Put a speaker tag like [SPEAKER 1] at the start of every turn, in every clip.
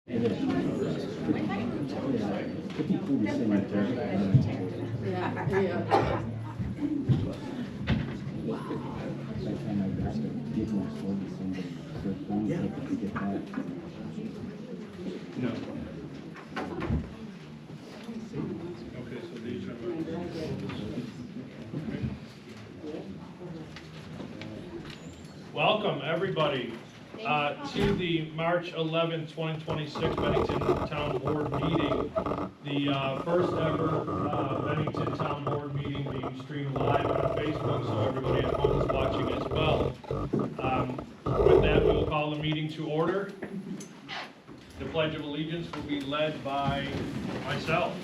[SPEAKER 1] No. Okay, so these are. Welcome, everybody, to the March 11th, 2026 Bennington Town Board meeting. The first ever Bennington Town Board meeting being streamed live on Facebook, so everybody at home is watching as well. With that, we will call the meeting to order. The Pledge of Allegiance will be led by myself.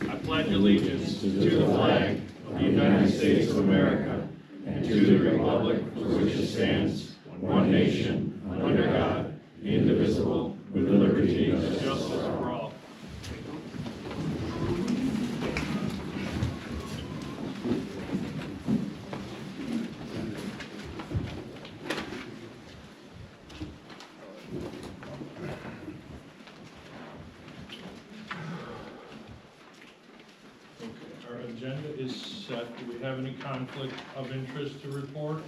[SPEAKER 1] I pledge allegiance to the flag of the United States of America and to the republic for which it stands, one nation, under God, indivisible, with liberty and justice for all. Our agenda is set. Do we have any conflict of interest to report?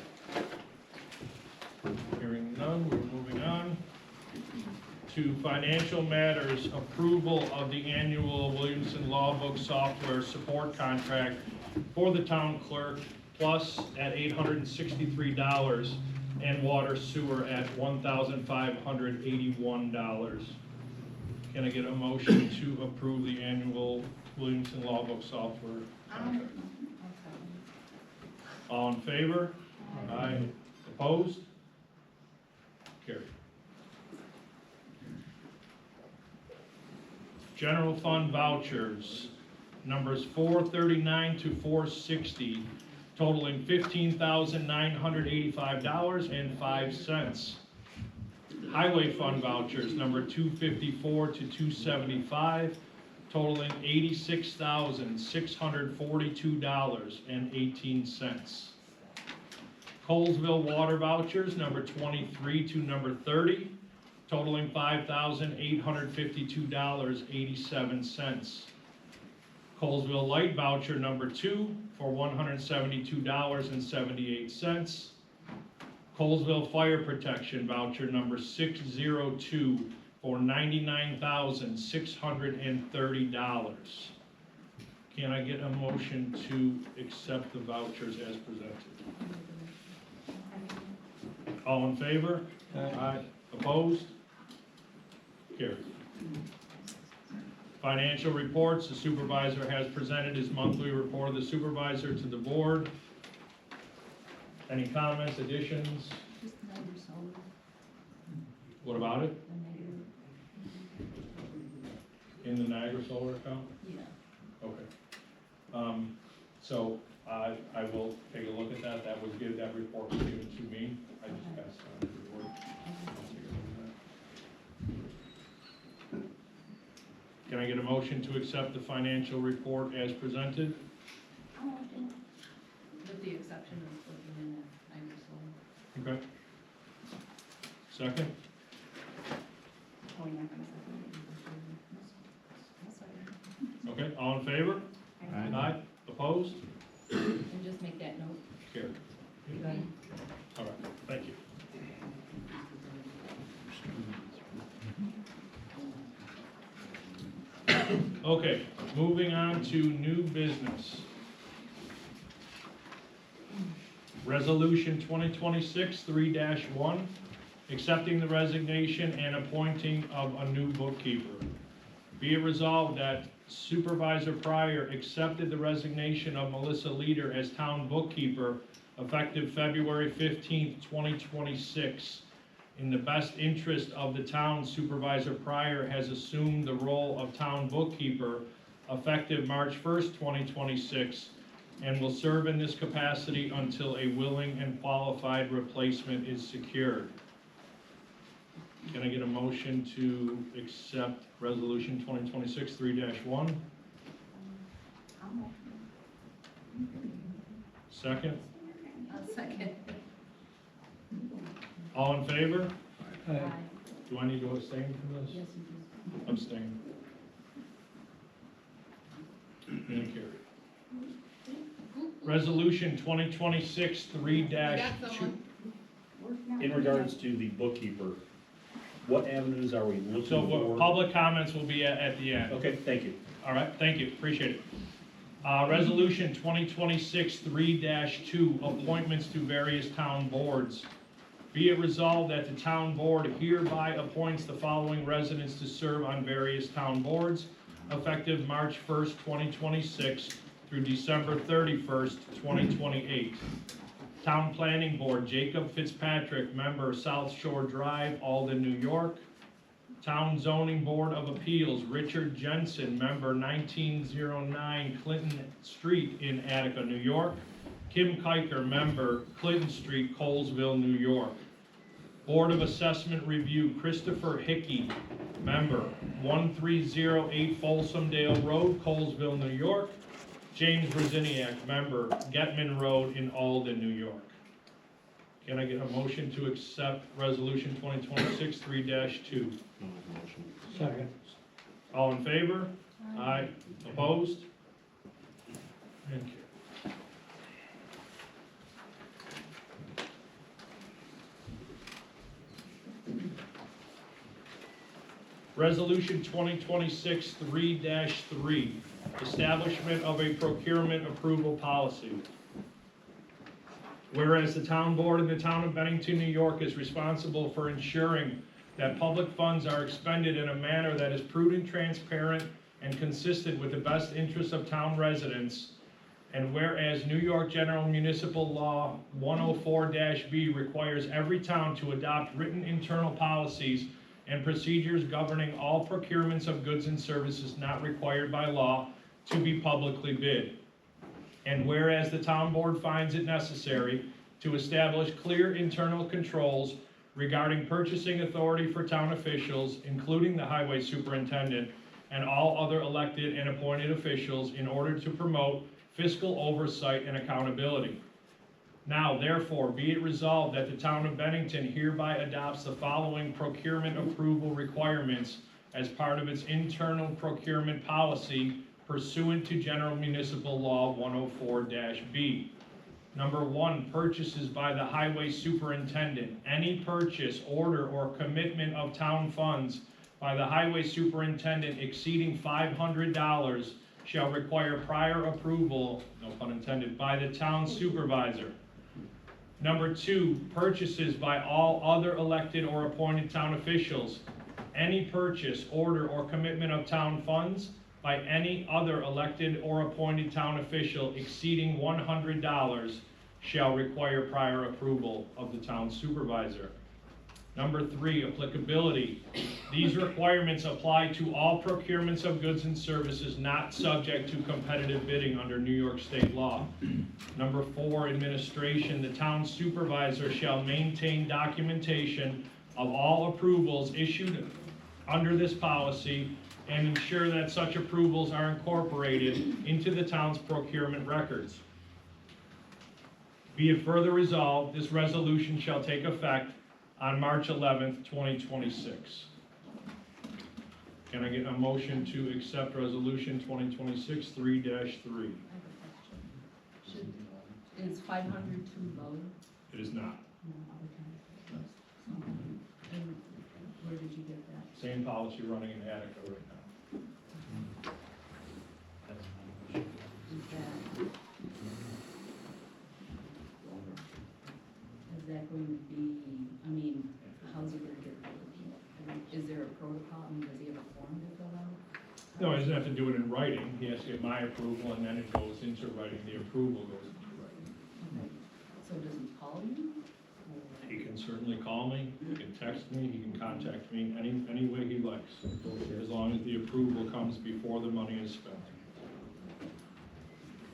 [SPEAKER 1] Hearing none, we're moving on to financial matters. Approval of the annual Williamson Law Book software support contract for the town clerk, plus at $863, and water sewer at $1,581. Can I get a motion to approve the annual Williamson Law Book software contract? All in favor? Aye. Opposed? Carried. General fund vouchers, numbers 439 to 460, totaling $15,985.05. Highway fund vouchers, number 254 to 275, totaling $86,642.18. Colesville water vouchers, number 23 to number 30, totaling $5,852.87. Colesville light voucher number 2 for $172.78. Colesville fire protection voucher number 602 for $99,630. Can I get a motion to accept the vouchers as presented? All in favor? Aye. Opposed? Carried. Financial reports. The supervisor has presented his monthly report of the supervisor to the board. Any comments, additions?
[SPEAKER 2] Just Niagara Solar.
[SPEAKER 1] What about it? In the Niagara Solar account?
[SPEAKER 2] Yeah.
[SPEAKER 1] Okay. So I will take a look at that. That report was given to me. I just passed it on to the board. Can I get a motion to accept the financial report as presented?
[SPEAKER 2] I'll motion. With the exception of looking in at Niagara Solar.
[SPEAKER 1] Okay. Second?
[SPEAKER 2] Oh, you're not gonna second it?
[SPEAKER 1] Okay, all in favor? Aye. Opposed?
[SPEAKER 2] And just make that note.
[SPEAKER 1] Carried.
[SPEAKER 2] Good.
[SPEAKER 1] All right, thank you. Okay, moving on to new business. Resolution 2026-3-1, accepting the resignation and appointing of a new bookkeeper. Be it resolved that Supervisor Pryor accepted the resignation of Melissa Leader as town bookkeeper effective February 15th, 2026. In the best interest of the town, Supervisor Pryor has assumed the role of town bookkeeper effective March 1st, 2026, and will serve in this capacity until a willing and qualified replacement is secured. Can I get a motion to accept Resolution 2026-3-1? Second?
[SPEAKER 2] I'll second.
[SPEAKER 1] All in favor?
[SPEAKER 2] Aye.
[SPEAKER 1] Do I need to abstain from this?
[SPEAKER 2] Yes, you do.
[SPEAKER 1] Abstain. And carried. Resolution 2026-3-2.
[SPEAKER 3] In regards to the bookkeeper, what avenues are we looking
[SPEAKER 1] So
[SPEAKER 3] for?
[SPEAKER 1] public comments will be at the end.
[SPEAKER 3] Okay, thank you.
[SPEAKER 1] All right, thank you, appreciate it. Resolution 2026-3-2, appointments to various town boards. Be it resolved that the town board hereby appoints the following residents to serve on various town boards, effective March 1st, 2026 through December 31st, 2028. Town Planning Board, Jacob Fitzpatrick, member, South Shore Drive, Alden, New York. Town Zoning Board of Appeals, Richard Jensen, member, 1909 Clinton Street in Attica, New York. Kim Kiker, member, Clinton Street, Colesville, New York. Board of Assessment Review, Christopher Hickey, member, 1308 Folsomdale Road, Colesville, New York. James Breziniak, member, Getman Road in Alden, New York. Can I get a motion to accept resolution 2026-3-2?
[SPEAKER 4] Second.
[SPEAKER 1] All in favor? Aye. Opposed? Thank you. Resolution 2026-3-3, establishment of a procurement approval policy. Whereas the town board in the town of Bennington, New York is responsible for ensuring that public funds are expended in a manner that is prudent, transparent, and consistent with the best interests of town residents. And whereas New York General Municipal Law 104-B requires every town to adopt written internal policies and procedures governing all procurements of goods and services not required by law to be publicly bid. And whereas the town board finds it necessary to establish clear internal controls regarding purchasing authority for town officials, including the highway superintendent and all other elected and appointed officials, in order to promote fiscal oversight and accountability. Now, therefore, be it resolved that the town of Bennington hereby adopts the following procurement approval requirements as part of its internal procurement policy pursuant to General Municipal Law 104-B. Number 1, purchases by the highway superintendent. Any purchase, order, or commitment of town funds by the highway superintendent exceeding $500 shall require prior approval, no pun intended, by the town supervisor. Number 2, purchases by all other elected or appointed town officials. Any purchase, order, or commitment of town funds by any other elected or appointed town official exceeding $100 shall require prior approval of the town supervisor. Number 3, applicability. These requirements apply to all procurements of goods and services not subject to competitive bidding under New York State law. Number 4, administration. The town supervisor shall maintain documentation of all approvals issued under this policy and ensure that such approvals are incorporated into the town's procurement records. Be it further resolved, this resolution shall take effect on March 11th, 2026. Can I get a motion to accept resolution 2026-3-3?
[SPEAKER 2] I have a question. Is 500 too low?
[SPEAKER 1] It is not.
[SPEAKER 2] No, okay. And where did you get that?
[SPEAKER 1] Same policy running in Attica right now.
[SPEAKER 2] Is that going to be, I mean, how's he gonna get paid? Is there a protocol, I mean, does he have a form to fill out?
[SPEAKER 1] No, he doesn't have to do it in writing. He has to get my approval, and then it goes into writing. The approval goes into writing.
[SPEAKER 2] Okay. So does he call you?
[SPEAKER 1] He can certainly call me, he can text me, he can contact me any way he likes, as long as the approval comes before the money is spent.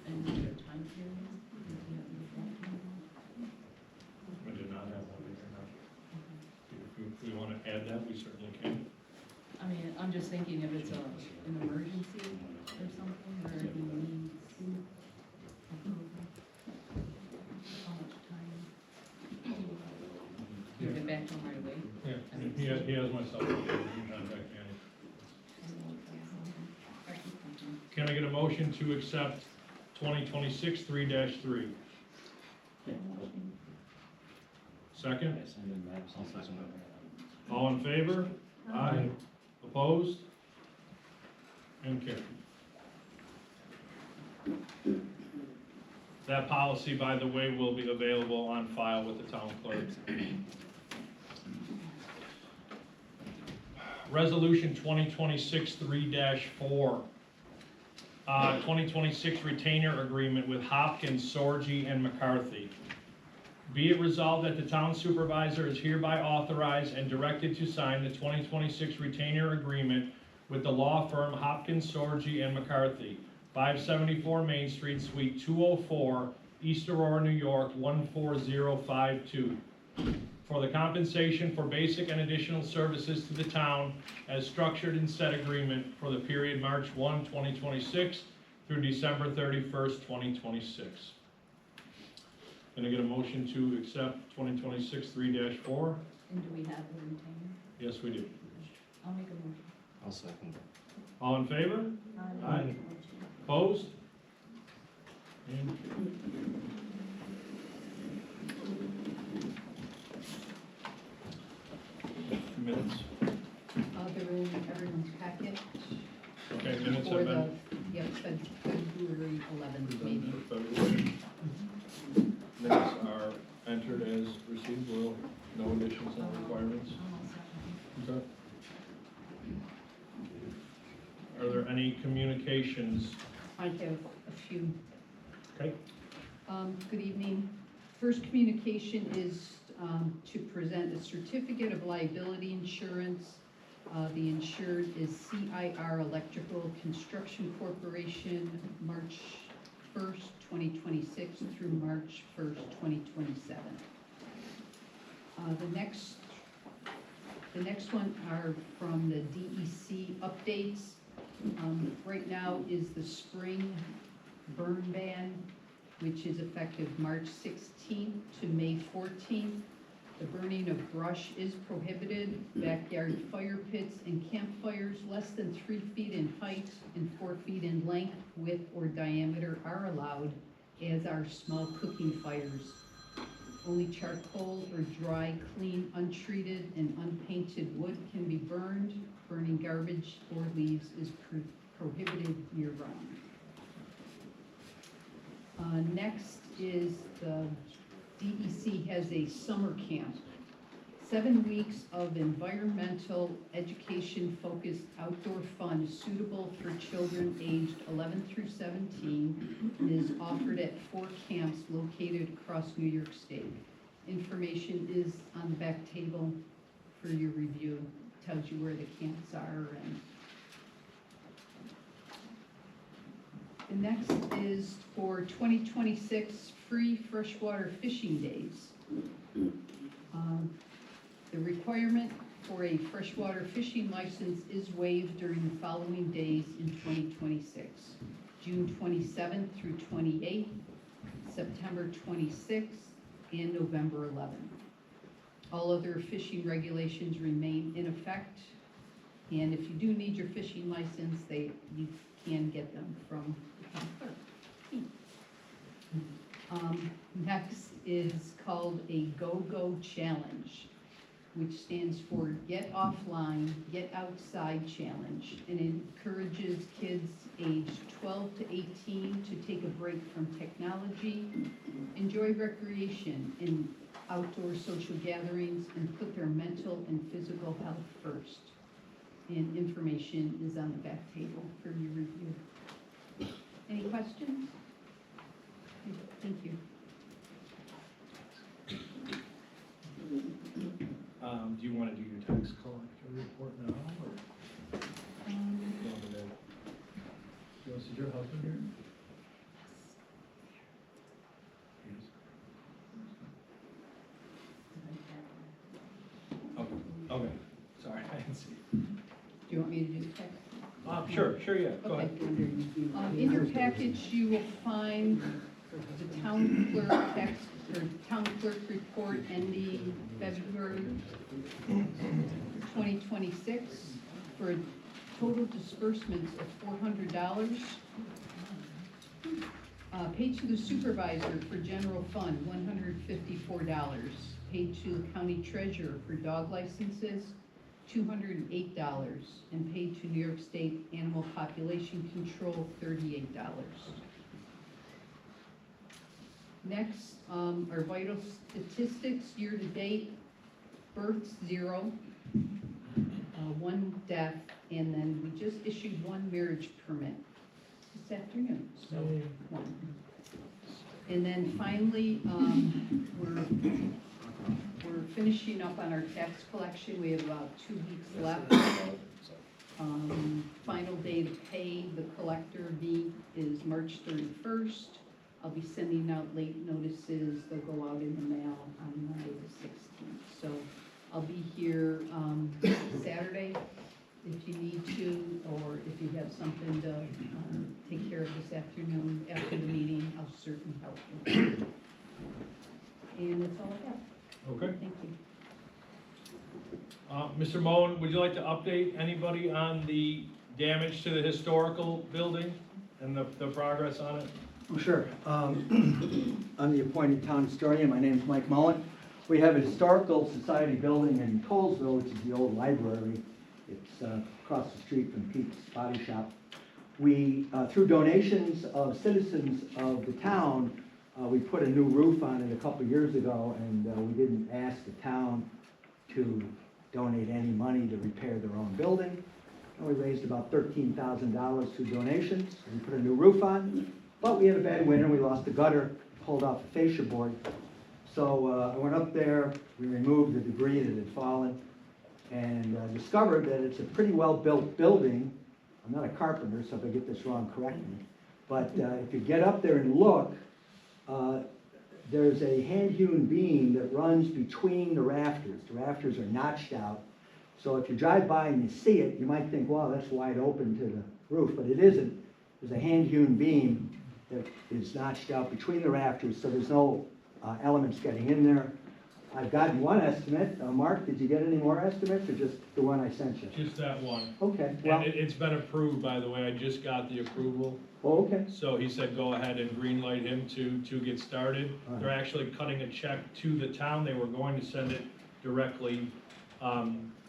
[SPEAKER 2] And is there a time period? Does he have to get that time?
[SPEAKER 1] I did not have one here, no. If we want to add that, we certainly can.
[SPEAKER 2] I mean, I'm just thinking if it's an emergency or something, or if he needs approval. How much time? Give it back
[SPEAKER 1] he has my cell phone, you can contact Annie. Can I get a motion to accept 2026 3-3? Second? All in favor? Aye. Opposed? And carried. That policy, by the way, will be available on file with the town clerk. Resolution 2026 3-4. 2026 retainer agreement with Hopkins, Sorgi, and McCarthy. Be it resolved that the town supervisor is hereby authorized and directed to sign the 2026 retainer agreement with the law firm Hopkins, Sorgi, and McCarthy, 574 Main Street, Suite 204, East Aurora, New York, 14052, for the compensation for basic and additional services to the town as structured in said agreement for the period March 1, 2026 through December 31st, 2026. Can I get a motion to accept 2026 3-4?
[SPEAKER 2] And do we have the retainer?
[SPEAKER 1] Yes, we do.
[SPEAKER 2] I'll make a motion.
[SPEAKER 4] I'll second.
[SPEAKER 1] All in favor? Aye. Opposed? And minutes.
[SPEAKER 2] They're in everyone's packet.
[SPEAKER 1] Okay, minutes
[SPEAKER 2] For
[SPEAKER 1] have been.
[SPEAKER 2] Yep, February 11th meeting.
[SPEAKER 1] February. Minutes are entered as received, will no additions and requirements. Okay. Are there any communications?
[SPEAKER 5] I have a few.
[SPEAKER 1] Okay.
[SPEAKER 5] Good evening. First communication is to present a certificate of liability insurance. The insured is CIR Electrical Construction Corporation, March 1st, 2026 through March 1st, 2027. The next one are from the DEC updates. Right now is the spring burn ban, which is effective March 16th to May 14th. The burning of brush is prohibited. Backyard fire pits and campfires less than 3 feet in height and 4 feet in length, width, or diameter are allowed, as are small cooking fires. Only charcoal or dry, clean, untreated, and unpainted wood can be burned. Burning garbage or leaves is prohibited year-round. Next is the DEC has a summer camp. 7 weeks of environmental education-focused outdoor fun suitable for children aged 11 through 17 and is offered at 4 camps located across New York State. Information is on the back table for your review. Tells you where the camps are. And the next is for 2026 free freshwater fishing days. The requirement for a freshwater fishing license is waived during the following days in 2026. June 27th through 28th, September 26th, and November 11th. All other fishing regulations remain in effect, and if you do need your fishing license, you can get them from the town clerk. Next is called a Go-Go Challenge, which stands for Get Offline, Get Outside Challenge, and encourages kids aged 12 to 18 to take a break from technology, enjoy recreation in outdoor social gatherings, and put their mental and physical health first. And information is on the back table for your review. Any questions? Thank you.
[SPEAKER 1] Do you want to do your tax collector report now, or do you want to see your husband here? Okay, okay, sorry, I didn't see.
[SPEAKER 5] Do you want me to just text?
[SPEAKER 1] Sure, yeah, go
[SPEAKER 5] Okay.
[SPEAKER 1] ahead.
[SPEAKER 5] In your package, you will find the town clerk text, or town clerk report ending February 2026. 26 for total disbursements of $400. Paid to the supervisor for general fund, $154. Paid to the county treasurer for dog licenses, $208. And paid to New York State Animal Population Control, $38. Next, our vital statistics, year-to-date, births 0, 1 death, and then we just issued 1 marriage permit this afternoon, so 1. And then finally, we're finishing up on our tax collection. We have about 2 weeks left. Final day to pay the collector fee is March 31st. I'll be sending out late notices. They'll go out in the mail on Monday the 16th. So I'll be here Saturday if you need to, or if you have something to take care of this afternoon after the meeting, I'll certainly help you. And that's all I have.
[SPEAKER 1] Okay.
[SPEAKER 5] Thank you.
[SPEAKER 1] Mr. Moen, would you like to update anybody on the damage to the historical building and the progress on it?
[SPEAKER 6] Oh, sure. I'm the appointed town historian. My name is Mike Mullen. We have a historical society building in Colesville, which is the old library. It's across the street from Pete's Body Shop. We, through donations of citizens of the town, we put a new roof on it a couple years ago, and we didn't ask the town to donate any money to repair their own building. And we raised about $13,000 through donations. We put a new roof on. But we had a bad winter, we lost the gutter, pulled off the fascia board. So I went up there, we removed the debris that had fallen, and discovered that it's a pretty well-built building. I'm not a carpenter, so if I get this wrong, correct me. But if you get up there and look, there's a hand-hewn beam that runs between the rafters. The rafters are notched out. So if you drive by and you see it, you might think, wow, that's wide open to the roof, but it isn't. There's a hand-hewn beam that is notched out between the rafters, so there's no elements getting in there. I've gotten one estimate. Mark, did you get any more estimates, or just the one I sent you?
[SPEAKER 1] Just that one.
[SPEAKER 6] Okay, well,
[SPEAKER 1] And it's been approved, by the way. I just got the approval.
[SPEAKER 6] oh, okay.
[SPEAKER 1] So he said go ahead and green light him to get started.
[SPEAKER 6] All right.
[SPEAKER 1] They're actually cutting a check to the town. They were going to send it directly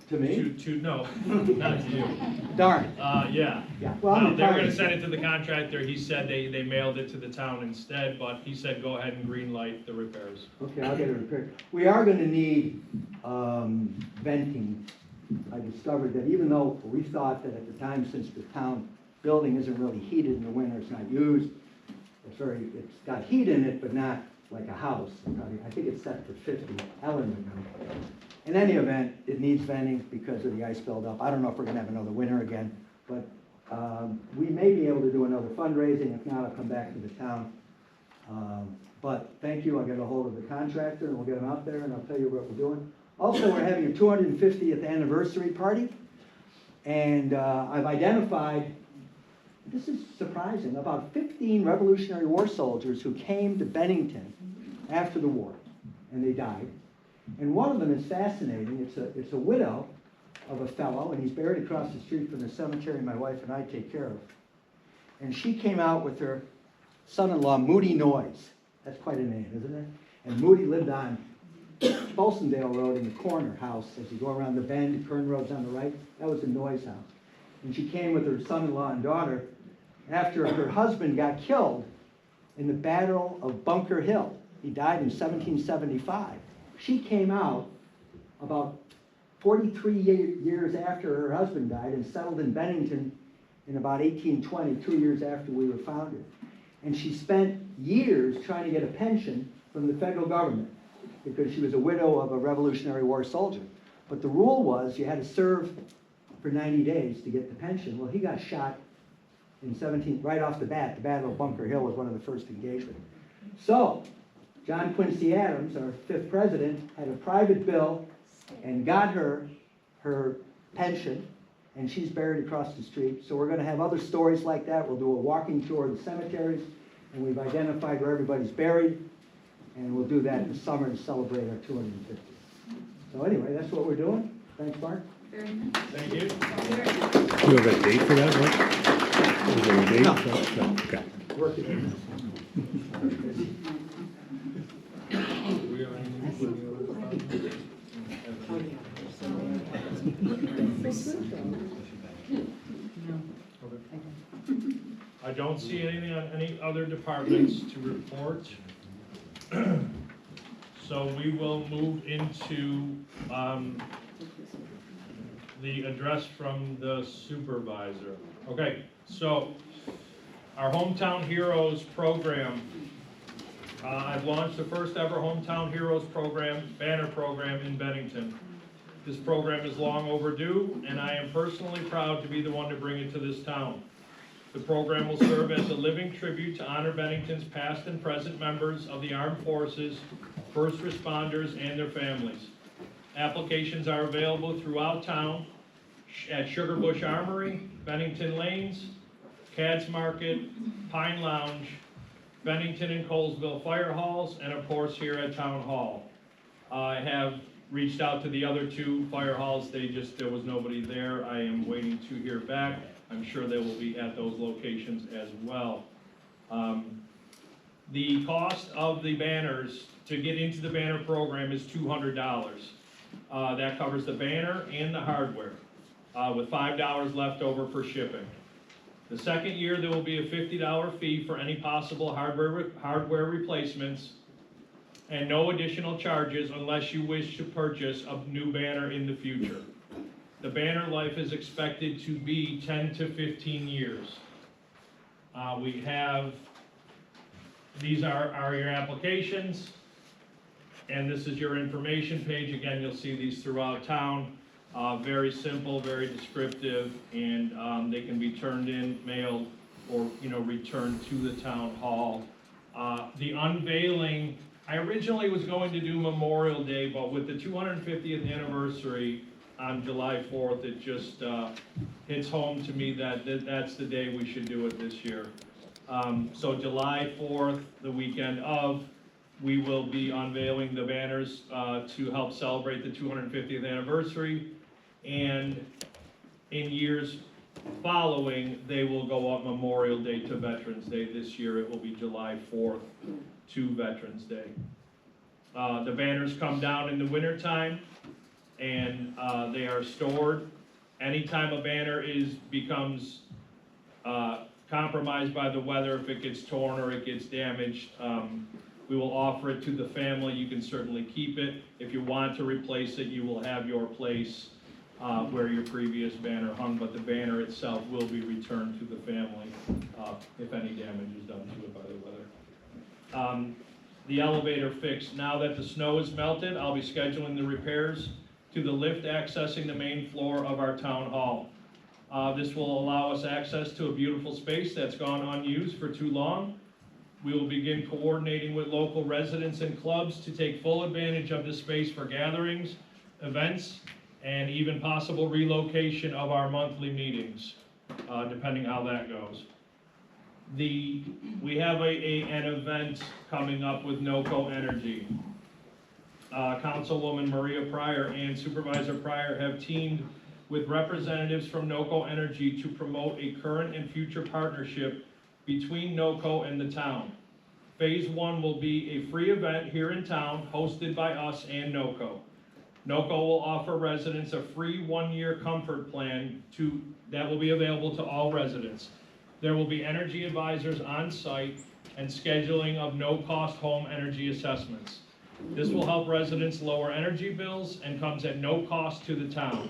[SPEAKER 6] To me?
[SPEAKER 1] no, not to you.
[SPEAKER 6] Darn.
[SPEAKER 1] Yeah.
[SPEAKER 6] Yeah, well, I'm
[SPEAKER 1] They were
[SPEAKER 6] retired.
[SPEAKER 1] gonna send it to the contractor. He said they mailed it to the town instead, but he said go ahead and green light the repairs.
[SPEAKER 6] Okay, I'll get it repaired. We are gonna need venting. I discovered that even though we thought that at the time, since the town building isn't really heated in the winter, it's not used, it's got heat in it, but not like a house. I think it's set for 50 element. In any event, it needs venting because of the ice buildup. I don't know if we're gonna have another winter again, but we may be able to do another fundraising. If not, I'll come back to the town. But thank you, I'll get a hold of the contractor and we'll get him out there and I'll tell you what we're doing. Also, we're having a 250th anniversary party, and I've identified, this is surprising, about 15 Revolutionary War soldiers who came to Bennington after the war, and they died. And one of them is fascinating. It's a widow of a fellow, and he's buried across the street from the cemetery my wife and I take care of. And she came out with her son-in-law, Moody Noyes. That's quite a name, isn't it? And Moody lived on Bolsondale Road in the corner house. As you go around the bend, Kern Road's on the right. That was the Noyes house. And she came with her son-in-law and daughter after her husband got killed in the Battle of Bunker Hill. He died in 1775. She came out about 43 years after her husband died and settled in Bennington in about 1820, 2 years after we were founded. And she spent years trying to get a pension from the federal government because she was a widow of a Revolutionary War soldier. But the rule was you had to serve for 90 days to get the pension. Well, he got shot in right off the bat. The Battle of Bunker Hill was one of the first engagements. So, John Quincy Adams, our 5th president, had a private bill and got her pension, and she's buried across the street. So we're going to have other stories like that. We'll do a walking tour of the cemeteries, and we've identified where everybody's buried, and we'll do that in the summer to celebrate our 250th. So anyway, that's what we're doing. Thanks, Mark.
[SPEAKER 2] Very nice.
[SPEAKER 1] Thank you.
[SPEAKER 2] Very nice.
[SPEAKER 4] Do you have a date for that, Rick? Is there a date?
[SPEAKER 6] No.
[SPEAKER 4] No, okay.
[SPEAKER 6] Working on
[SPEAKER 5] No.
[SPEAKER 1] I don't see anything on any other departments to report. So we will move into, the address from the supervisor. Okay, so our Hometown Heroes program. I've launched the first ever Hometown Heroes program, banner program in Bennington. This program is long overdue, and I am personally proud to be the one to bring it to this town. The program will serve as a living tribute to honor Bennington's past and present members of the armed forces, first responders, and their families. Applications are available throughout town at Sugar Bush Armory, Bennington Lanes, Cad's Market, Pine Lounge, Bennington and Colesville Fire Halls, and of course here at Town Hall. I have reached out to the other two fire halls, there was nobody there. I am waiting to hear back. I'm sure they will be at those locations as well. The cost of the banners to get into the banner program is $200. That covers the banner and the hardware, with $5 left over for shipping. The second year, there will be a $50 fee for any possible hardware replacements, and no additional charges unless you wish to purchase a new banner in the future. The banner life is expected to be 10 to 15 years. These are your applications, and this is your information page. Again, you'll see these throughout town. Very simple, very descriptive, and they can be turned in, mailed, or returned to the town hall. The unveiling, I originally was going to do Memorial Day, but with the 250th anniversary on July 4th, it just hits home to me that that's the day we should do it this year. So July 4th, the weekend of, we will be unveiling the banners to help celebrate the 250th anniversary. And in years following, they will go up Memorial Day to Veterans Day. This year it will be July 4th to Veterans Day. The banners come down in the wintertime, and they are stored. Anytime a banner becomes compromised by the weather, if it gets torn or it gets damaged, we will offer it to the family. You can certainly keep it. If you want to replace it, you will have your place where your previous banner hung, but the banner itself will be returned to the family if any damage is done to it by the weather. The elevator fix. Now that the snow is melted, I'll be scheduling the repairs to the lift accessing the main floor of our town hall. This will allow us access to a beautiful space that's gone unused for too long. We will begin coordinating with local residents and clubs to take full advantage of this space for gatherings, events, and even possible relocation of our monthly meetings, depending how that goes. We have an event coming up with NOCO Energy. Councilwoman Maria Pryor and Supervisor Pryor have teamed with representatives from NOCO Energy to promote a current and future partnership between NOCO and the town. Phase 1 will be a free event here in town hosted by us and NOCO. NOCO will offer residents a free 1-year comfort plan that will be available to all residents. There will be energy advisors on site and scheduling of no-cost home energy assessments. This will help residents lower energy bills and comes at no cost to the town.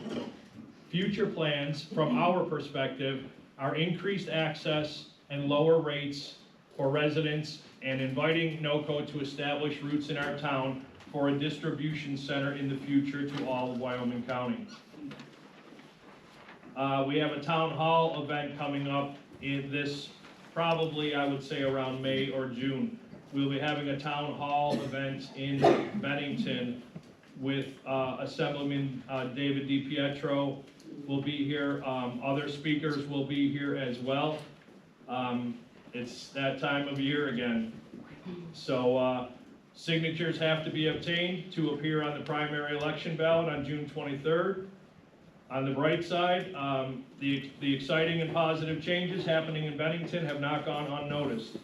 [SPEAKER 1] Future plans, from our perspective, are increased access and lower rates for residents and inviting NOCO to establish roots in our town for a distribution center in the future to all of Wyoming County. We have a town hall event coming up in this, probably I would say around May or June. We'll be having a town hall event in Bennington with Assemblyman David DiPietro will be here. Other speakers will be here as well. It's that time of year again. So signatures have to be obtained to appear on the primary election ballot on June 23rd. On the bright side, the exciting and positive changes happening in Bennington have not gone unnoticed.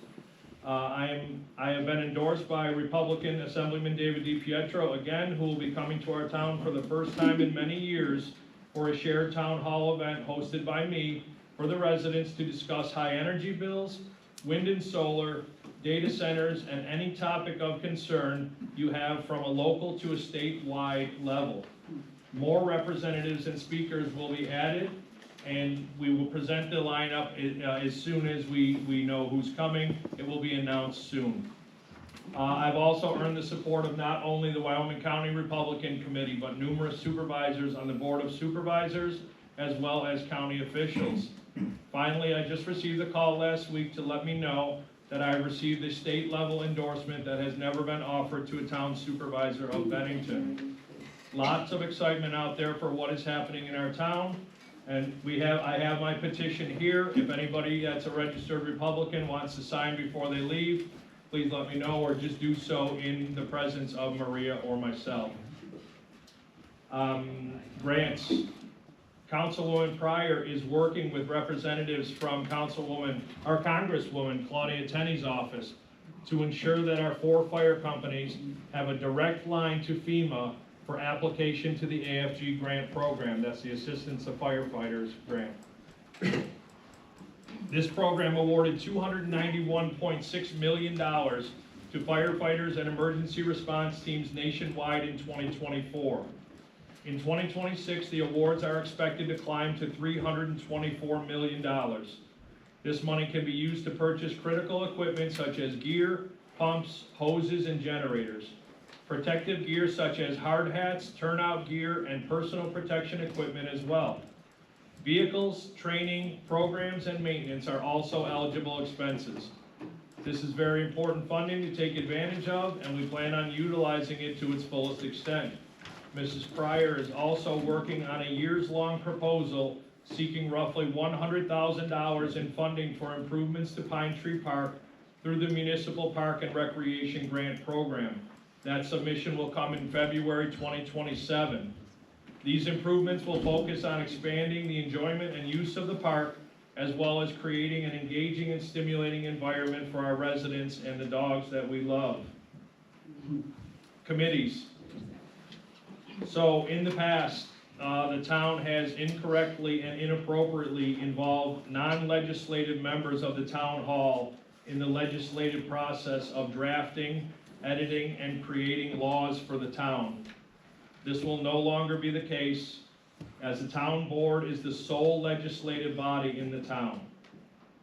[SPEAKER 1] I have been endorsed by Republican Assemblyman David DiPietro again, who will be coming to our town for the first time in many years for a shared town hall event hosted by me for the residents to discuss high energy bills, wind and solar, data centers, and any topic of concern you have from a local to a statewide level. More representatives and speakers will be added, and we will present the lineup as soon as we know who's coming. It will be announced soon. I've also earned the support of not only the Wyoming County Republican Committee, but numerous supervisors on the Board of Supervisors, as well as county officials. Finally, I just received a call last week to let me know that I received a state-level endorsement that has never been offered to a town supervisor of Bennington. Lots of excitement out there for what is happening in our town. And I have my petition here. If anybody that's a registered Republican wants to sign before they leave, please let me know, or just do so in the presence of Maria or myself. Grants. Councilwoman Pryor is working with representatives from Congresswoman Claudia Tenney's office to ensure that our 4 fire companies have a direct line to FEMA for application to the AFG grant program. That's the Assistance of Firefighters grant. This program awarded $291.6 million to firefighters and emergency response teams nationwide in 2024. In 2026, the awards are expected to climb to $324 million. This money can be used to purchase critical equipment such as gear, pumps, hoses, and generators. Protective gear such as hard hats, turnout gear, and personal protection equipment as well. Vehicles, training, programs, and maintenance are also eligible expenses. This is very important funding to take advantage of, and we plan on utilizing it to its fullest extent. Mrs. Pryor is also working on a years-long proposal seeking roughly $100,000 in funding for improvements to Pine Tree Park through the Municipal Park and Recreation Grant Program. That submission will come in February 2027. These improvements will focus on expanding the enjoyment and use of the park, as well as creating an engaging and stimulating environment for our residents and the dogs that we love. Committees. So in the past, the town has incorrectly and inappropriately involved non-legislative members of the town hall in the legislative process of drafting, editing, and creating laws for the town. This will no longer be the case, as the town board is the sole legislative body in the town.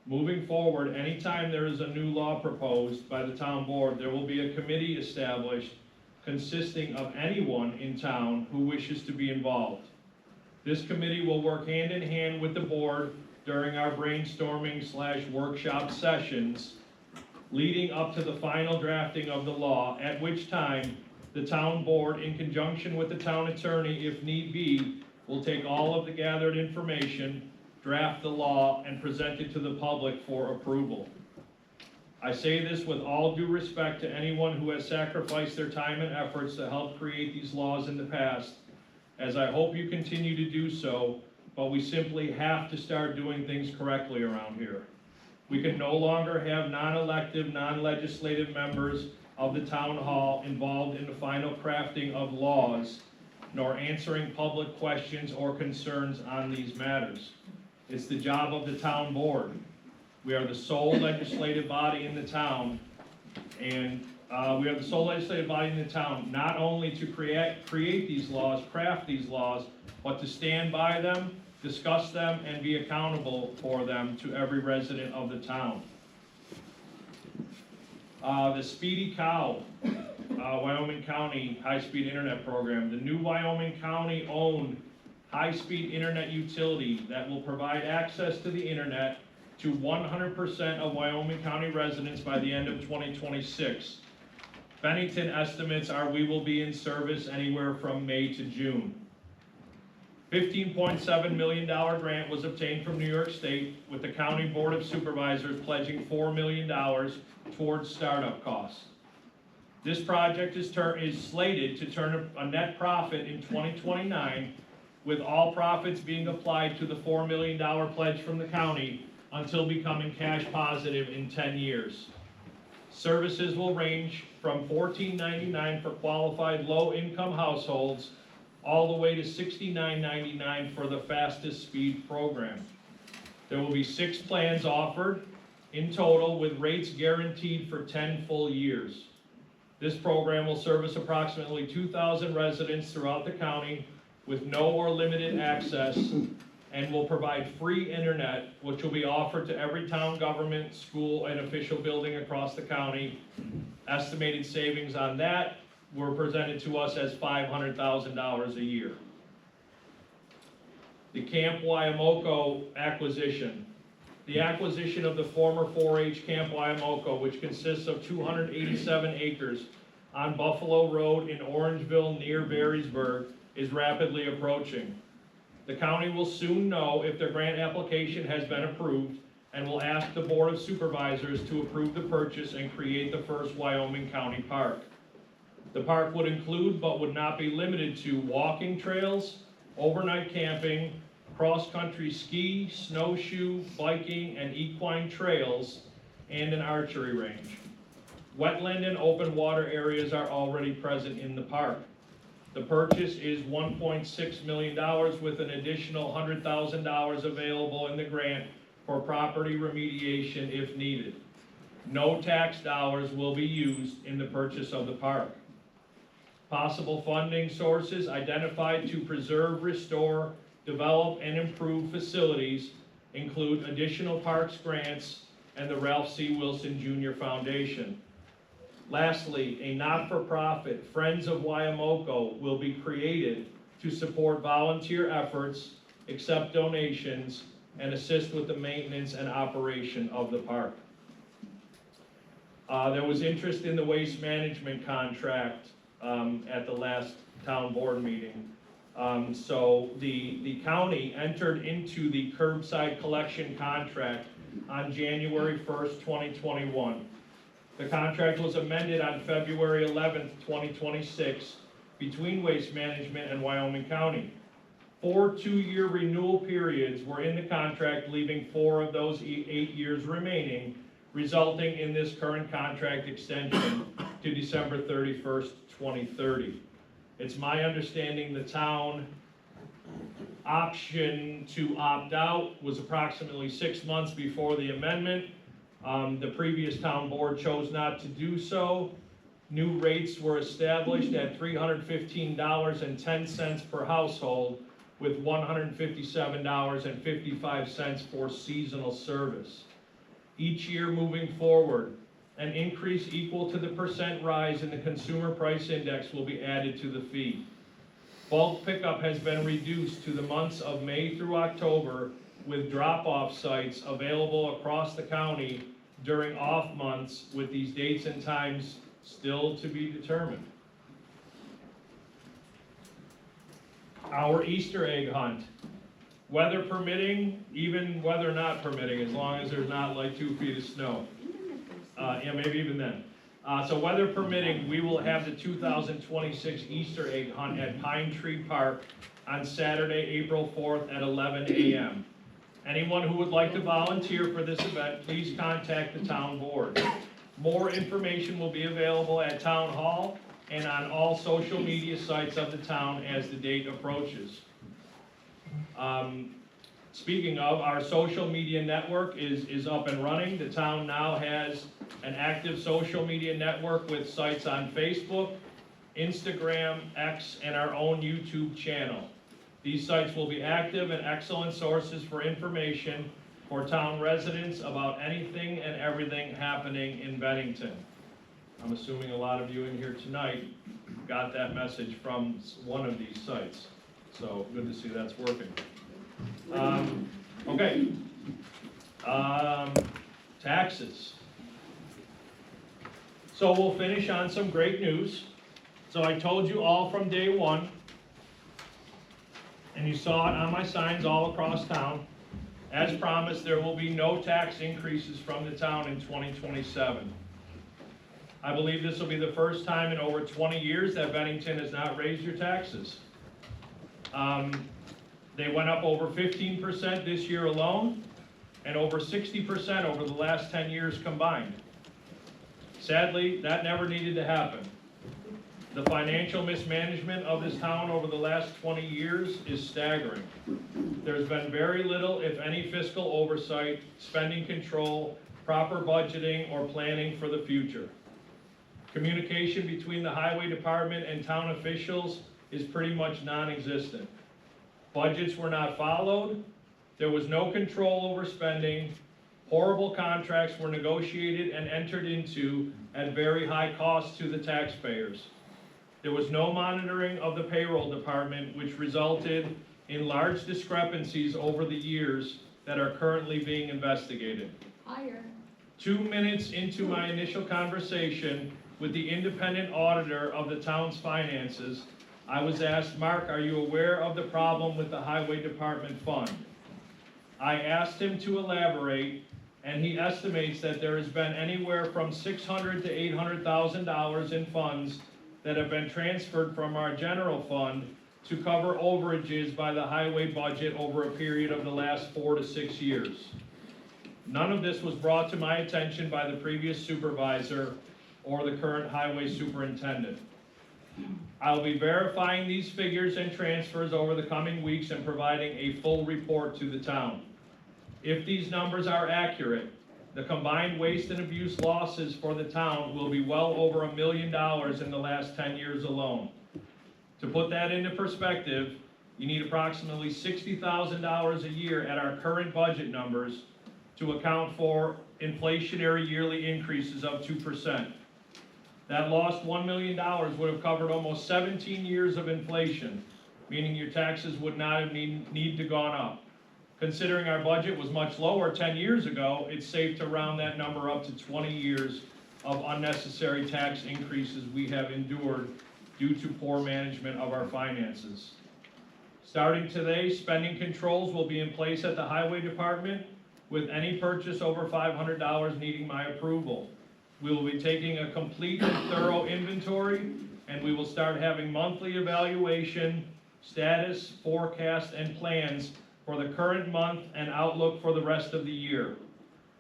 [SPEAKER 1] Moving forward, anytime there is a new law proposed by the town board, there will be a committee established consisting of anyone in town who wishes to be involved. This committee will work hand in hand with the board during our brainstorming/workshop sessions leading up to the final drafting of the law, at which time the town board, in conjunction with the town attorney, if need be, will take all of the gathered information, draft the law, and present it to the public for approval. I say this with all due respect to anyone who has sacrificed their time and efforts to help create these laws in the past, as I hope you continue to do so, but we simply have to start doing things correctly around here. We can no longer have non-elective, non-legislative members of the town hall involved in the final crafting of laws, nor answering public questions or concerns on these matters. It's the job of the town board. We are the sole legislative body in the town, and we are the sole legislative body in the town, not only to create these laws, craft these laws, but to stand by them, discuss them, and be accountable for them to every resident of the town. The Speedy Cow, Wyoming County high-speed internet program, the new Wyoming County-owned high-speed internet utility that will provide access to the internet to 100% of Wyoming County residents by the end of 2026. Bennington estimates are we will be in service anywhere from May to June. $15.7 million grant was obtained from New York State, with the County Board of Supervisors pledging $4 million towards startup costs. This project is slated to turn a net profit in 2029 with all profits being applied to the $4 million pledge from the county until becoming cash positive in 10 years. Services will range from $14.99 for qualified low-income households all the way to $69.99 for the fastest speed program. There will be 6 plans offered in total with rates guaranteed for 10 full years. This program will service approximately 2,000 residents throughout the county with no or limited access, and will provide free internet, which will be offered to every town government, school, and official building across the county. Estimated savings on that were presented to us as $500,000 a year. The Camp Waiamoko acquisition. The acquisition of the former 4-H Camp Waiamoko, which consists of 287 acres on Buffalo Road in Orangeville near Barrysburg, is rapidly approaching. The county will soon know if their grant application has been approved and will ask the Board of Supervisors to approve the purchase and create the first Wyoming County Park. The park would include, but would not be limited to, walking trails, overnight camping, cross-country ski, snowshoe, biking, and equine trails, and an archery range. Wetland and open water areas are already present in the park. The purchase is $1.6 million with an additional $100,000 available in the grant for property remediation if needed. No tax dollars will be used in the purchase of the park. Possible funding sources identified to preserve, restore, develop, and improve facilities include additional parks grants and the Ralph C. Wilson Jr. Foundation. Lastly, a not-for-profit Friends of Waiamoko will be created to support volunteer efforts, accept donations, and assist with the maintenance and operation of the park. There was interest in the waste management contract at the last town board meeting. So the county entered into the curbside collection contract on January 1st, 2021. The contract was amended on February 11th, 2026 between Waste Management and Wyoming County. 4 2-year renewal periods were in the contract, leaving 4 of those 8 years remaining, resulting in this current contract extension to December 31st, 2030. It's my understanding the town option to opt out was approximately 6 months before the amendment. The previous town board chose not to do so. New rates were established at $315.10 per household, with $157.55 for seasonal service. Each year moving forward, an increase equal to the percent rise in the consumer price index will be added to the fee. Bulk pickup has been reduced to the months of May through October, with drop-off sites available across the county during off months, with these dates and times still to be determined. Our Easter egg hunt. Weather permitting, even weather not permitting, as long as there's not like 2 feet of snow. Yeah, maybe even then. So weather permitting, we will have the 2026 Easter egg hunt at Pine Tree Park on Saturday, April 4th at 11 a.m. Anyone who would like to volunteer for this event, please contact the town board. More information will be available at Town Hall and on all social media sites of the town as the date approaches. Speaking of, our social media network is up and running. The town now has an active social media network with sites on Facebook, Instagram, X, and our own YouTube channel. These sites will be active and excellent sources for information for town residents about anything and everything happening in Bennington. I'm assuming a lot of you in here tonight got that message from one of these sites. So good to see that's working. Okay. Taxes. So we'll finish on some great news. So I told you all from day one, and you saw it on my signs all across town. As promised, there will be no tax increases from the town in 2027. I believe this will be the first time in over 20 years that Bennington has not raised your taxes. They went up over 15% this year alone, and over 60% over the last 10 years combined. Sadly, that never needed to happen. The financial mismanagement of this town over the last 20 years is staggering. There's been very little, if any, fiscal oversight, spending control, proper budgeting, or planning for the future. Communication between the highway department and town officials is pretty much non-existent. Budgets were not followed, there was no control over spending, horrible contracts were negotiated and entered into at very high cost to the taxpayers. There was no monitoring of the payroll department, which resulted in large discrepancies over the years that are currently being investigated.
[SPEAKER 2] Higher.
[SPEAKER 1] 2 minutes into my initial conversation with the independent auditor of the town's finances, I was asked, "Mark, are you aware of the problem with the highway department fund?" I asked him to elaborate, and he estimates that there has been anywhere from $600,000 to $800,000 in funds that have been transferred from our general fund to cover overages by the highway budget over a period of the last 4 to 6 years. None of this was brought to my attention by the previous supervisor or the current highway superintendent. I'll be verifying these figures and transfers over the coming weeks and providing a full report to the town. If these numbers are accurate, the combined waste and abuse losses for the town will be well over $1 million in the last 10 years alone. To put that into perspective, you need approximately $60,000 a year at our current budget numbers to account for inflationary yearly increases of 2%. That lost $1 million would have covered almost 17 years of inflation, meaning your taxes would not have need to gone up. Considering our budget was much lower 10 years ago, it's safe to round that number up to 20 years of unnecessary tax increases we have endured due to poor management of our finances. Starting today, spending controls will be in place at the highway department, with any purchase over $500 needing my approval. We will be taking a complete and thorough inventory, and we will start having monthly evaluation, status, forecast, and plans for the current month and outlook for the rest of the year.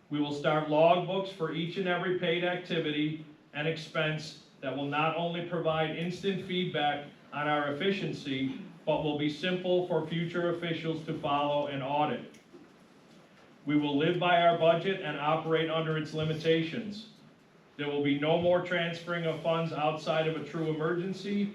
[SPEAKER 1] We will start log books for each and every paid activity and expense that will not only provide instant feedback on our efficiency, but will be simple for future officials to follow and audit. We will live by our budget and operate under its limitations. There will be no more transferring of funds outside of a true emergency.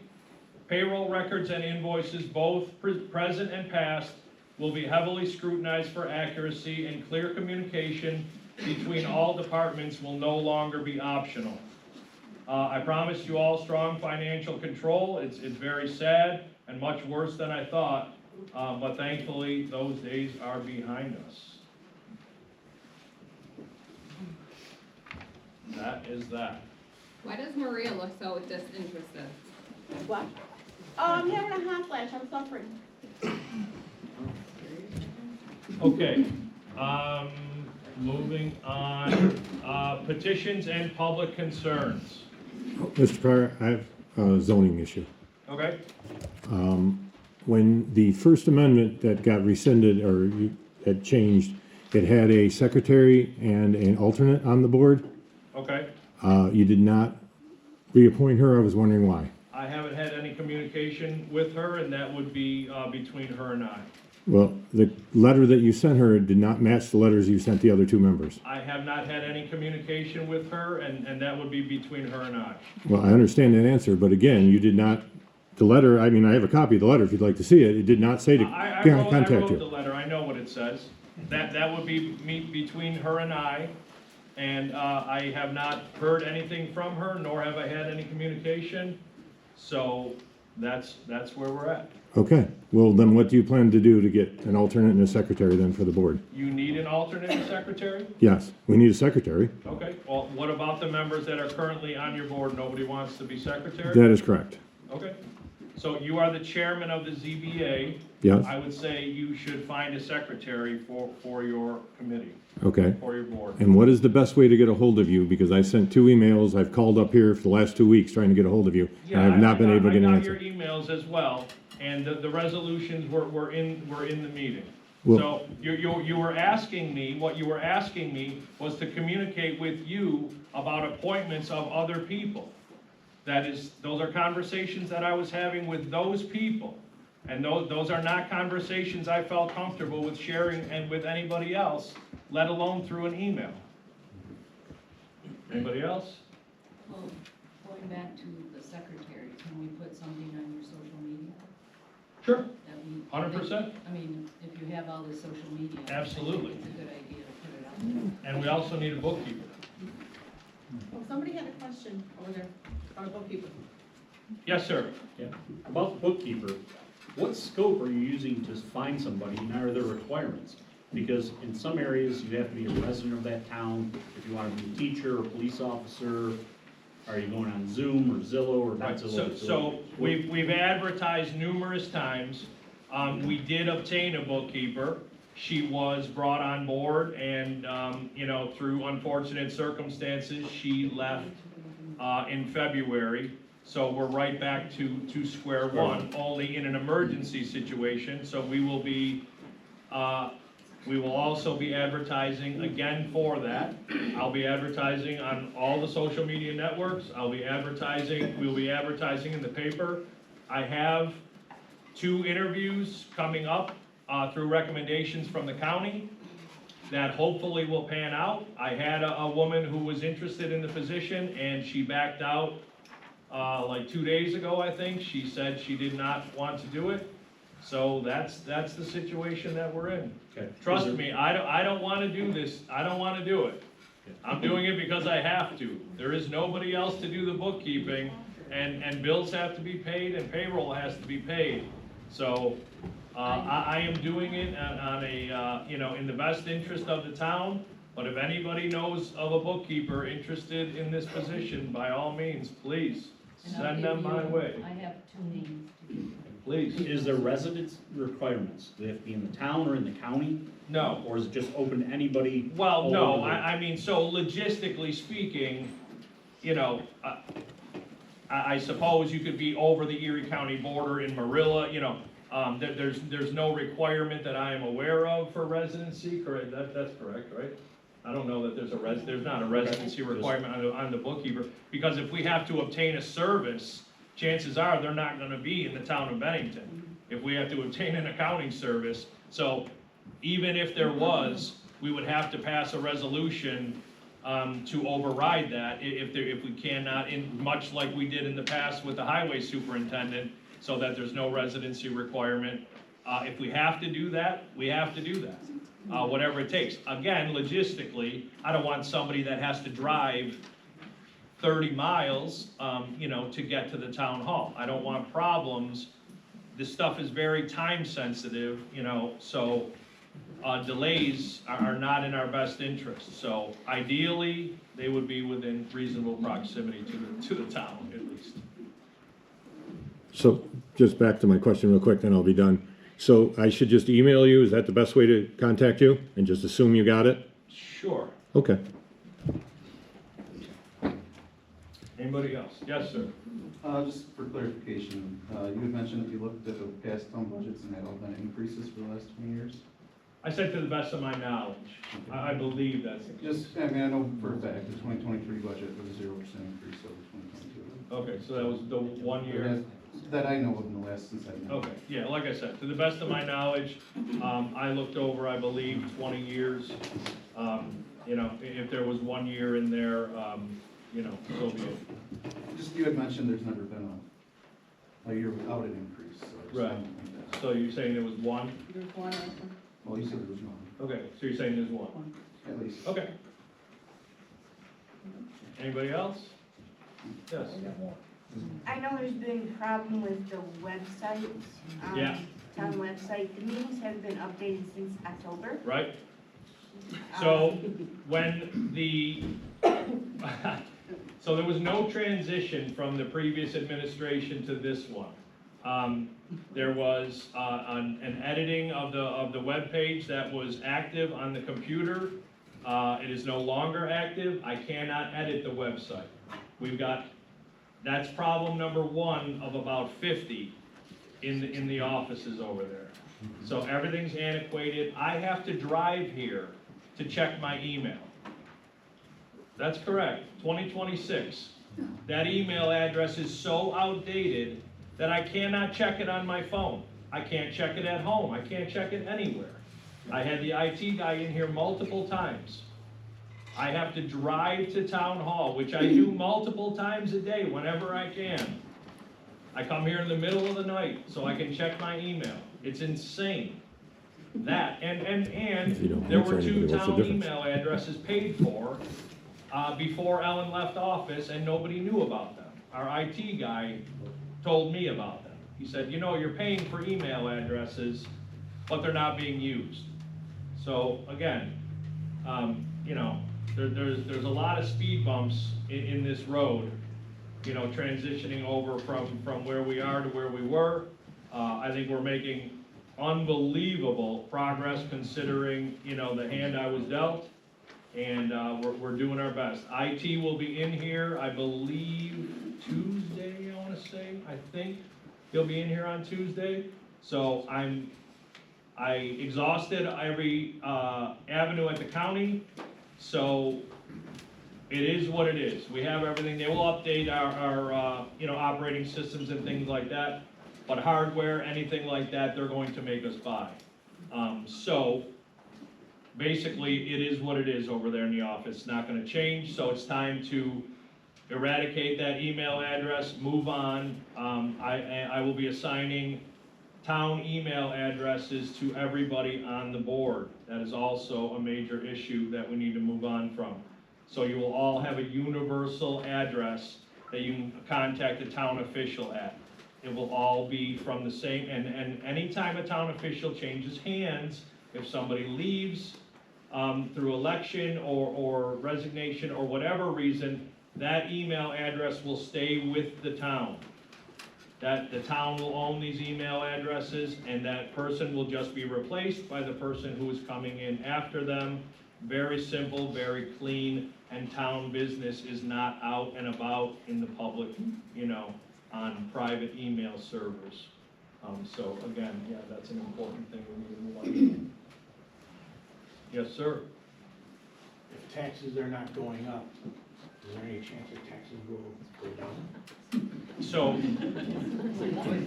[SPEAKER 1] Payroll records and invoices, both present and past, will be heavily scrutinized for accuracy, and clear communication between all departments will no longer be optional. I promised you all strong financial control. It's very sad and much worse than I thought, but thankfully those days are behind us. That is that.
[SPEAKER 7] Why does Maria look so disinterested?
[SPEAKER 8] What? Oh, I'm having a hot flash. I'm suffering.
[SPEAKER 1] Okay, moving on, petitions and public concerns.
[SPEAKER 4] Mr. Pryor, I have a zoning issue.
[SPEAKER 1] Okay,
[SPEAKER 4] When the First Amendment that got rescinded or had changed, it had a secretary and an alternate on the board.
[SPEAKER 1] okay.
[SPEAKER 4] You did not reappoint her. I was wondering why.
[SPEAKER 1] I haven't had any communication with her, and that would be between her and I.
[SPEAKER 4] Well, the letter that you sent her did not match the letters you sent the other two members.
[SPEAKER 1] I have not had any communication with her, and that would be between her and I.
[SPEAKER 4] Well, I understand that answer, but again, you did not, the letter, I mean, I have a copy of the letter if you'd like to see it. It did not say to
[SPEAKER 1] I
[SPEAKER 4] contact
[SPEAKER 1] wrote the
[SPEAKER 4] you.
[SPEAKER 1] letter, I know what it says. That would be between her and I have not heard anything from her, nor have I had any communication. So that's where we're at.
[SPEAKER 4] Okay, well, then what do you plan to do to get an alternate and a secretary then for the board?
[SPEAKER 1] You need an alternate secretary?
[SPEAKER 4] Yes, we need a secretary.
[SPEAKER 1] Okay, well, what about the members that are currently on your board? Nobody wants to be secretary?
[SPEAKER 4] That is correct.
[SPEAKER 1] Okay, so you are the chairman of the ZBA.
[SPEAKER 4] Yes,
[SPEAKER 1] I would say you should find a secretary for your committee,
[SPEAKER 4] okay.
[SPEAKER 1] for your board.
[SPEAKER 4] And what is the best way to get a hold of you? Because I sent 2 emails, I've called up here for the last 2 weeks trying to get a hold of you, and I have not been able to get an
[SPEAKER 1] I got
[SPEAKER 4] answer.
[SPEAKER 1] your emails as well. and the resolutions were in the meeting.
[SPEAKER 4] Well-
[SPEAKER 1] So you were asking me, what you were asking me was to communicate with you about appointments of other people. Those are conversations that I was having with those people. And those are not conversations I felt comfortable with sharing and with anybody else, let alone through an email. Anybody else?
[SPEAKER 2] Well, going back to the secretary, can we put something on your social media?
[SPEAKER 1] Sure.
[SPEAKER 2] That we-
[SPEAKER 1] 100%.
[SPEAKER 2] I mean, if you have all the social media. I think
[SPEAKER 1] Absolutely.
[SPEAKER 2] It's a good idea to put it out there.
[SPEAKER 1] And we also need a bookkeeper.
[SPEAKER 8] Oh, somebody had a question over there, our bookkeeper.
[SPEAKER 1] Yes, sir.
[SPEAKER 3] Yeah. About the bookkeeper, what scope are you using to find somebody, and are there requirements? Because in some areas, you have to be a resident of that town. If you want to be a teacher or police officer, are you going on Zoom or Zillow or not
[SPEAKER 1] Right,
[SPEAKER 3] Zillow?
[SPEAKER 1] so we've advertised numerous times. We did obtain a bookkeeper. She was brought on board and, through unfortunate circumstances, she left in February. So we're right back to square one, only in an emergency situation. So we will also be advertising again for that. I'll be advertising on all the social media networks. We'll be advertising in the paper. I have 2 interviews coming up through recommendations from the county that hopefully will pan out. I had a woman who was interested in the position and she backed out like 2 days ago, I think. She said she did not want to do it. So that's the situation that we're in.
[SPEAKER 3] Okay.
[SPEAKER 1] Trust me, I don't want to do this. I don't want to do it. I'm doing it because I have to. There is nobody else to do the bookkeeping, and bills have to be paid and payroll has to be paid. So I am doing it on a in the best interest of the town. But if anybody knows of a bookkeeper interested in this position, by all means, please
[SPEAKER 2] And I'll
[SPEAKER 1] send
[SPEAKER 2] give
[SPEAKER 1] them my
[SPEAKER 2] you-
[SPEAKER 1] way.
[SPEAKER 2] I have 2 names to give you.
[SPEAKER 1] Please.
[SPEAKER 3] Is there residence requirements? Do they have to be in the town or in the county?
[SPEAKER 1] No.
[SPEAKER 3] Or is it just open to anybody?
[SPEAKER 1] Well,
[SPEAKER 3] all
[SPEAKER 1] no,
[SPEAKER 3] over the-
[SPEAKER 1] I mean, so logistically speaking, I suppose you could be over the Erie County border in Marilla, there's no requirement that I am aware of for residency, correct, that's correct, right? I don't know that there's not a residency requirement on the bookkeeper, because if we have to obtain a service, chances are they're not gonna be in the town of Bennington. If we have to obtain an accounting service, so even if there was, we would have to pass a resolution to override that if we cannot, much like we did in the past with the highway superintendent, so that there's no residency requirement. If we have to do that, we have to do that, whatever it takes. Again, logistically, I don't want somebody that has to drive 30 miles, to get to the town hall. I don't want problems. This stuff is very time sensitive, so delays are not in our best interest. So ideally, they would be within reasonable proximity to the town, at least.
[SPEAKER 4] So, just back to my question real quick, then I'll be done. So I should just email you, is that the best way to contact you? And just assume you got it?
[SPEAKER 1] Sure.
[SPEAKER 4] Okay.
[SPEAKER 1] Anybody else? Yes, sir.
[SPEAKER 9] Just for clarification, you had mentioned that you looked at the past town budgets and had all been increases for the last 20 years?
[SPEAKER 1] I said to the best of my knowledge. I believe that's.
[SPEAKER 9] I know for a fact, the 2023 budget was a 0% increase over 2022.
[SPEAKER 1] Okay, so that was the 1 year.
[SPEAKER 9] That I know of in the last, since I've known.
[SPEAKER 1] Okay, yeah, like I said, to the best of my knowledge, I looked over, I believe, 20 years. If there was 1 year in there, so be it.
[SPEAKER 9] Just, you had mentioned there's never been a year without an increase, so I just
[SPEAKER 1] Right.
[SPEAKER 9] wanted to think that.
[SPEAKER 1] So you're saying there was one?
[SPEAKER 8] There's one also.
[SPEAKER 9] Well, you said there was none,
[SPEAKER 1] Okay, so you're saying there's one?
[SPEAKER 9] at least.
[SPEAKER 1] Okay. Anybody else? Yes.
[SPEAKER 8] I know there's been a problem with the website,
[SPEAKER 1] Yeah.
[SPEAKER 8] town website. The meetings have been updated since October.
[SPEAKER 1] Right? So when so there was no transition from the previous administration to this one. There was an editing of the webpage that was active on the computer. It is no longer active. I cannot edit the website. That's problem number 1 of about 50. in the offices over there. So everything's antiquated. I have to drive here to check my email. That's correct, 2026. That email address is so outdated that I cannot check it on my phone. I can't check it at home. I can't check it anywhere. I had the IT guy in here multiple times. I have to drive to town hall, which I do multiple times a day whenever I can. I come here in the middle of the night so I can check my email. It's insane. That, and
[SPEAKER 4] You don't
[SPEAKER 1] there
[SPEAKER 4] answer
[SPEAKER 1] were 2
[SPEAKER 4] anybody, what's the
[SPEAKER 1] town
[SPEAKER 4] difference?
[SPEAKER 1] email addresses paid for before Ellen left office, and nobody knew about them. Our IT guy told me about them. He said, you know, you're paying for email addresses, but they're not being used. So again, you know, there's a lot of speed bumps in this road, you know, transitioning over from where we are to where we were. I think we're making unbelievable progress considering, you know, the hand I was dealt, and we're doing our best. IT will be in here, I believe, Tuesday, I wanna say, I think he'll be in here on Tuesday. So I exhausted every avenue at the county, so it is what it is. We have everything. They will update our you know, operating systems and things like that, but hardware, anything like that, they're going to make us buy. So basically, it is what it is over there in the office. It's not gonna change, so it's time to eradicate that email address, move on. I will be assigning town email addresses to everybody on the board. That is also a major issue that we need to move on from. So you will all have a universal address that you can contact a town official at. It will all be from the same, and anytime a town official changes hands, if somebody leaves through election or resignation or whatever reason, that email address will stay with the town. That the town will own these email addresses, and that person will just be replaced by the person who is coming in after them. Very simple, very clean, and town business is not out and about in the public, you know, on private email servers. So again, yeah, that's an important thing we need to move on. Yes, sir.
[SPEAKER 10] If taxes are not going up, is there any chance that taxes will go down?
[SPEAKER 1] So,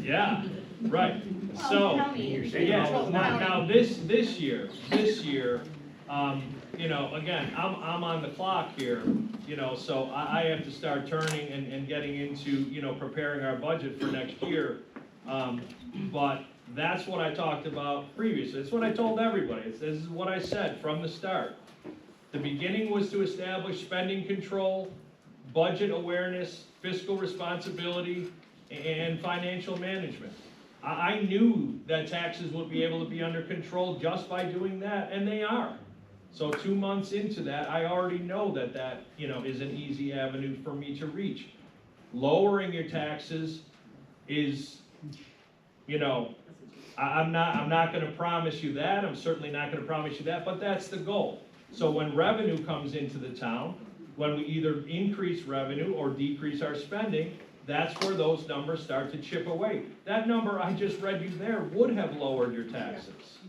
[SPEAKER 1] yeah, right. So,
[SPEAKER 10] You're saying
[SPEAKER 1] yeah,
[SPEAKER 10] all the
[SPEAKER 1] now this year, you know, again, I'm on the clock here, you know, so I have to start turning and getting into, you know, preparing our budget for next year. But that's what I talked about previously. It's what I told everybody. This is what I said from the start. The beginning was to establish spending control, budget awareness, fiscal responsibility, and financial management. I knew that taxes would be able to be under control just by doing that, and they are. So 2 months into that, I already know that, you know, is an easy avenue for me to reach. Lowering your taxes is, you know, I'm not gonna promise you that, I'm certainly not gonna promise you that, but that's the goal. So when revenue comes into the town, when we either increase revenue or decrease our spending, that's where those numbers start to chip away. That number I just read you there would have lowered your taxes.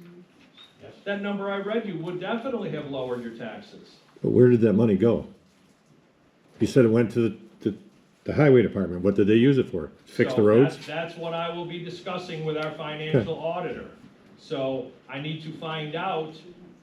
[SPEAKER 1] That number I read you would definitely have lowered your taxes.
[SPEAKER 4] But where did that money go? You said it went to the highway department. What did they use it for? Fix
[SPEAKER 1] So
[SPEAKER 4] the roads?
[SPEAKER 1] That's what I will be discussing with our financial auditor. So I need to find out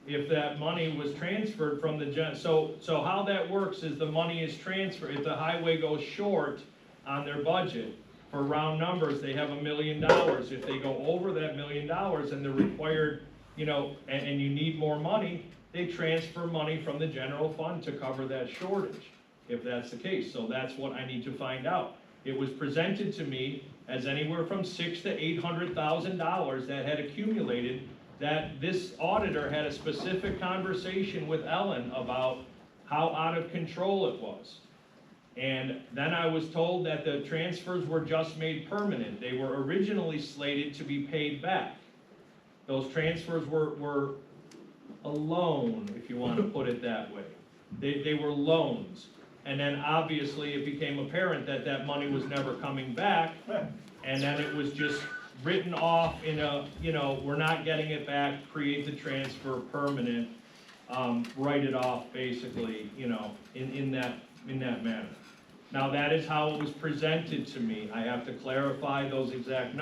[SPEAKER 1] if that money was transferred from the so how that works is the money is transferred. If the highway goes short on their budget, for round numbers, they have $1 million. If they go over that $1 million and they're required, you know, and you need more money, they transfer money from the general fund to cover that shortage, if that's the case. So that's what I need to find out. It was presented to me as anywhere from $600,000 to $800,000 that had accumulated, that this auditor had a specific conversation with Ellen about how out of control it was. And then I was told that the transfers were just made permanent. They were originally slated to be paid back. Those transfers were a loan, if you want to put it that way. They were loans. And then obviously it became apparent that that money was never coming back, and then it was just written off in a, we're not getting it back, create the transfer permanent, write it off basically, in that manner. Now, that is how it was presented to me. I have to clarify those exact